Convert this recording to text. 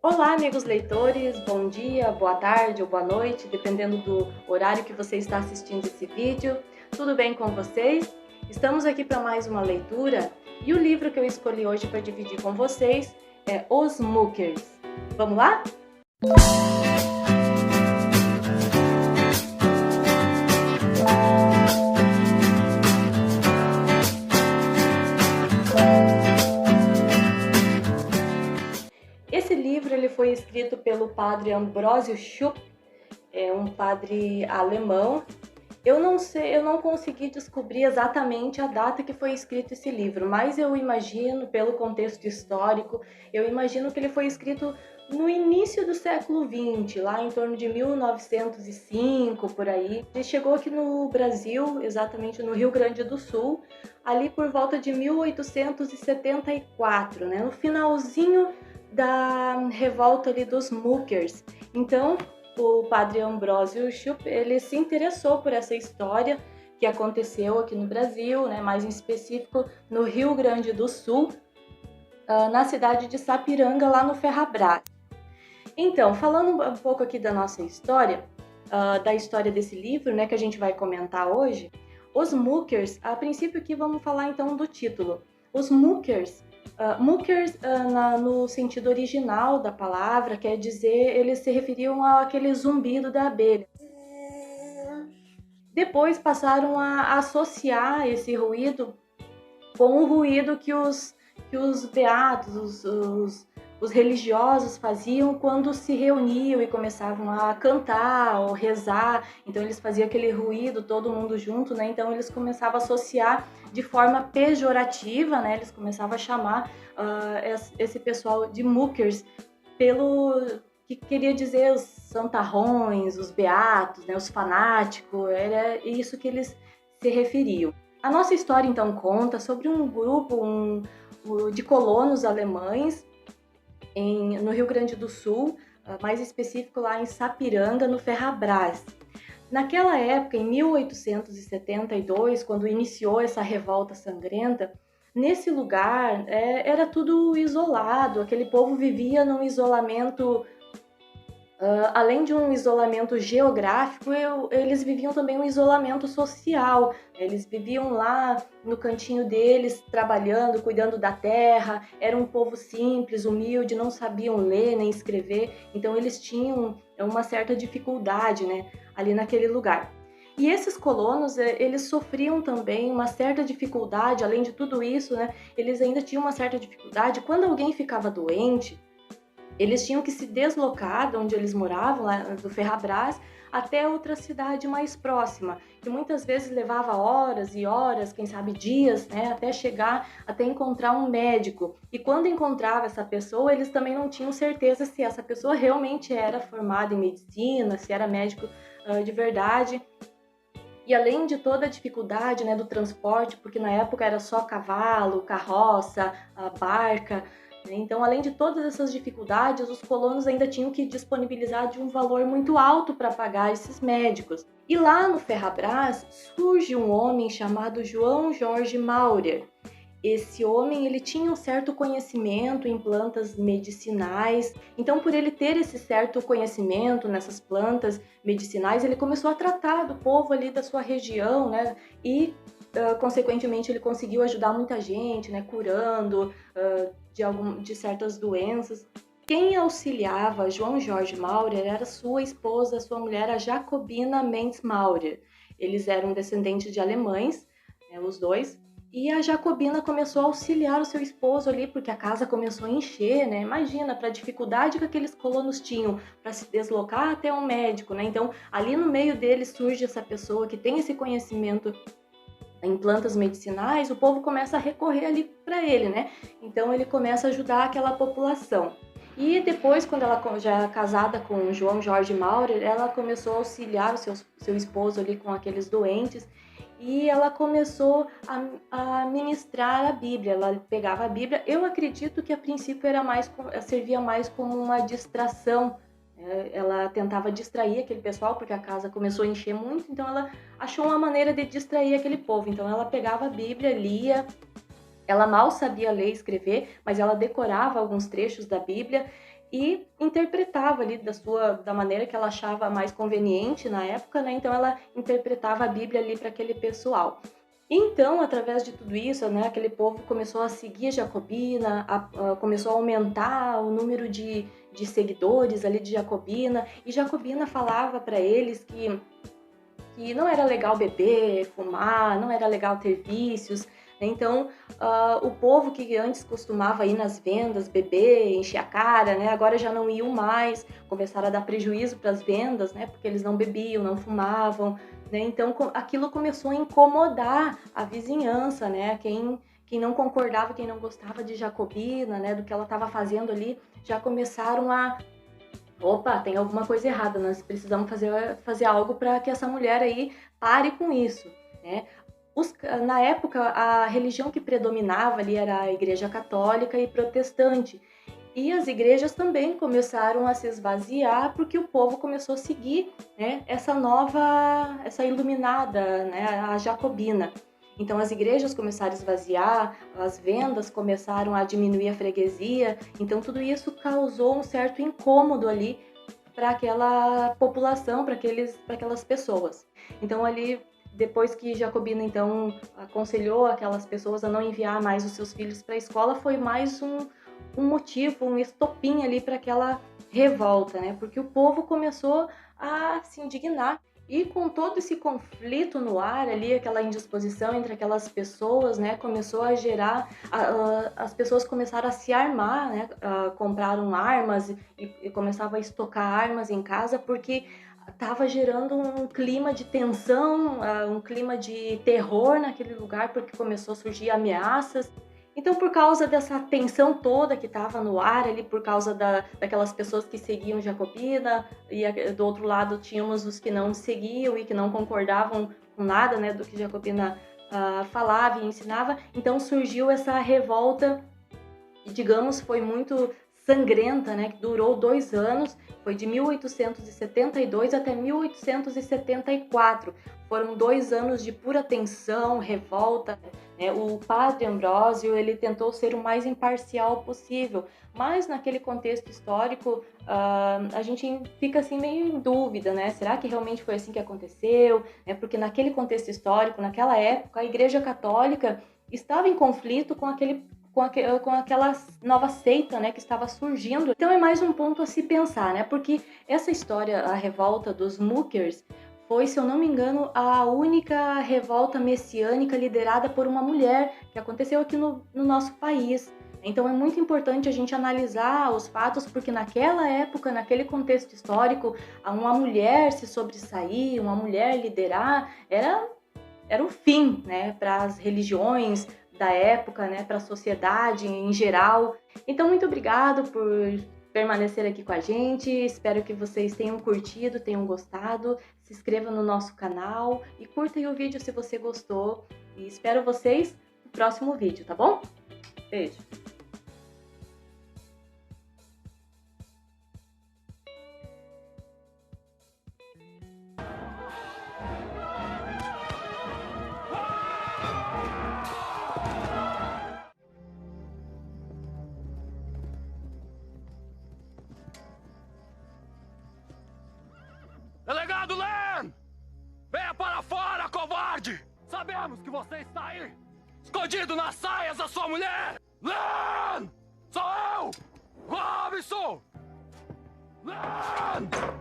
Olá, amigos leitores, bom dia, boa tarde ou boa noite, dependendo do horário que você está assistindo esse vídeo. Tudo bem com vocês? Estamos aqui para mais uma leitura e o livro que eu escolhi hoje para dividir com vocês é Os Muckers. Vamos lá? Esse livro ele foi escrito pelo padre Ambrósio Schupp, é um padre alemão. Eu não sei, eu não consegui descobrir exatamente a data que foi escrito esse livro, mas eu imagino, pelo contexto histórico, eu imagino que ele foi escrito no início do século XX, lá em torno de 1905, por aí. Ele chegou aqui no Brasil, exatamente no Rio Grande do Sul, ali por volta de 1874, né, no finalzinho da revolta ali dos Muckers. Então, o padre Ambrósio Schupp, ele se interessou por essa história que aconteceu aqui no Brasil, né, mais em específico no Rio Grande do Sul, na cidade de Sapiranga, lá no Ferrabras. Então, falando um pouco aqui da nossa história, da história desse livro, né, que a gente vai comentar hoje, os Muckers, a princípio aqui vamos falar então do título. Os Muckers, no sentido original da palavra, quer dizer, eles se referiam àquele zumbido da abelha. Depois passaram a associar esse ruído com o ruído que os beatos, os religiosos faziam quando se reuniam e começavam a cantar ou rezar. Então eles faziam aquele ruído, todo mundo junto, né? Então eles começavam a associar de forma pejorativa, né? Eles começavam a chamar esse pessoal de muckers pelo que queria dizer os santarrões, os beatos, né? Os fanáticos, era isso que eles se referiam. A nossa história, então, conta sobre um grupo de colonos alemães no Rio Grande do Sul, mais específico lá em Sapiranga, no Ferrabras. Naquela época, em 1872, quando iniciou essa revolta sangrenta, nesse lugar era tudo isolado, aquele povo vivia num isolamento. Além de um isolamento geográfico, eles viviam também um isolamento social. Eles viviam lá no cantinho deles, trabalhando, cuidando da terra. Era um povo simples, humilde, não sabiam ler nem escrever. Então eles tinham uma certa dificuldade, né, ali naquele lugar. E esses colonos, eles sofriam também uma certa dificuldade. Além de tudo isso, né, eles ainda tinham uma certa dificuldade. Quando alguém ficava doente, eles tinham que se deslocar de onde eles moravam, lá do Ferrabras, até outra cidade mais próxima, que muitas vezes levava horas e horas, quem sabe dias, né, até chegar, até encontrar um médico. E quando encontrava essa pessoa, eles também não tinham certeza se essa pessoa realmente era formada em medicina, se era médico de verdade. E além de toda a dificuldade, né, do transporte, porque na época era só cavalo, carroça, a barca, né? Então, além de todas essas dificuldades, os colonos ainda tinham que disponibilizar de um valor muito alto para pagar esses médicos. E lá no Ferrabras surge um homem chamado João Jorge Maurer. Esse homem, ele tinha um certo conhecimento em plantas medicinais. Então, por ele ter esse certo conhecimento nessas plantas medicinais, ele começou a tratar do povo ali da sua região, né? E consequentemente, ele conseguiu ajudar muita gente, né? Curando de certas doenças. Quem auxiliava João Jorge Maurer era sua esposa, sua mulher, a Jacobina Mendes Maurer. Eles eram descendentes de alemães, né, os dois. E a Jacobina começou a auxiliar o seu esposo ali, porque a casa começou a encher, né? Imagina, para a dificuldade que aqueles colonos tinham para se deslocar até um médico, né? Então, ali no meio deles surge essa pessoa que tem esse conhecimento em plantas medicinais, o povo começa a recorrer ali para ele, né? Então, ele começa a ajudar aquela população. E depois, quando ela já é casada com João Jorge Maurer, ela começou a auxiliar o seu esposo ali com aqueles doentes e ela começou a ministrar a Bíblia. Ela pegava a Bíblia. Eu acredito que a princípio servia mais como uma distração. Ela tentava distrair aquele pessoal porque a casa começou a encher muito, então ela achou uma maneira de distrair aquele povo. Então ela pegava a Bíblia, lia. Ela mal sabia ler e escrever, mas ela decorava alguns trechos da Bíblia e interpretava ali da maneira que ela achava mais conveniente na época, né? Então ela interpretava a Bíblia ali para aquele pessoal. Então, através de tudo isso, né, aquele povo começou a seguir a Jacobina, começou a aumentar o número de seguidores ali de Jacobina, e Jacobina falava para eles que não era legal beber, fumar, não era legal ter vícios, né? Então, o povo que antes costumava ir nas vendas, beber, encher a cara, né? Agora já não iam mais, começaram a dar prejuízo para as vendas, né? Porque eles não bebiam, não fumavam, né? Então, aquilo começou a incomodar a vizinhança, né? Quem não concordava, quem não gostava de Jacobina, né? Do que ela estava fazendo ali, já começaram a opa, tem alguma coisa errada, nós precisamos fazer algo para que essa mulher aí pare com isso, né? Na época, a religião que predominava ali era a Igreja Católica e Protestante. E as igrejas também começaram a se esvaziar porque o povo começou a seguir, né, essa iluminada, né, a Jacobina. Então as igrejas começaram a esvaziar, as vendas começaram a diminuir a freguesia, então tudo isso causou um certo incômodo ali para aquela população, para aquelas pessoas. Então ali, depois que Jacobina então aconselhou aquelas pessoas a não enviar mais os seus filhos para a escola, foi mais um motivo, um estopim ali para aquela revolta, né? Porque o povo começou a se indignar. E com todo esse conflito no ar ali, aquela indisposição entre aquelas pessoas, né, começou a gerar, as pessoas começaram a se armar, né, compraram armas e começavam a estocar armas em casa porque estava gerando um clima de tensão, um clima de terror naquele lugar porque começou a surgir ameaças. Então, por causa dessa tensão toda que estava no ar ali, por causa daquelas pessoas que seguiam Jacobina, e do outro lado tínhamos os que não seguiam e que não concordavam com nada, né, do que Jacobina falava e ensinava, então surgiu essa revolta, que digamos foi muito sangrenta, né, que durou 2 anos, foi de 1872 até 1874. Foram 2 anos de pura tensão, revolta, né? O padre Ambrósio, ele tentou ser o mais imparcial possível, mas naquele contexto histórico, a gente fica assim meio em dúvida, né? Será que realmente foi assim que aconteceu? Porque naquele contexto histórico, naquela época, a Igreja Católica estava em conflito com aquela nova seita, né, que estava surgindo. Então é mais um ponto a se pensar, né, porque essa história, a revolta dos Muckers, foi, se eu não me engano, a única revolta messiânica liderada por uma mulher que aconteceu aqui no nosso país. Então é muito importante a gente analisar os fatos, porque naquela época, naquele contexto histórico, uma mulher se sobressair, uma mulher liderar, era o fim, né, para as religiões da época, né, para a sociedade em geral. Então, muito obrigado por permanecer aqui com a gente. Espero que vocês tenham curtido, tenham gostado. Se inscreva no nosso canal e curta aí o vídeo se você gostou. E espero vocês no próximo vídeo, tá bom? Beijo! Delegado Len! Venha para fora, covarde! Sabemos que você está aí, escondido nas saias da sua mulher! Len! Sou eu! Robinson! Len!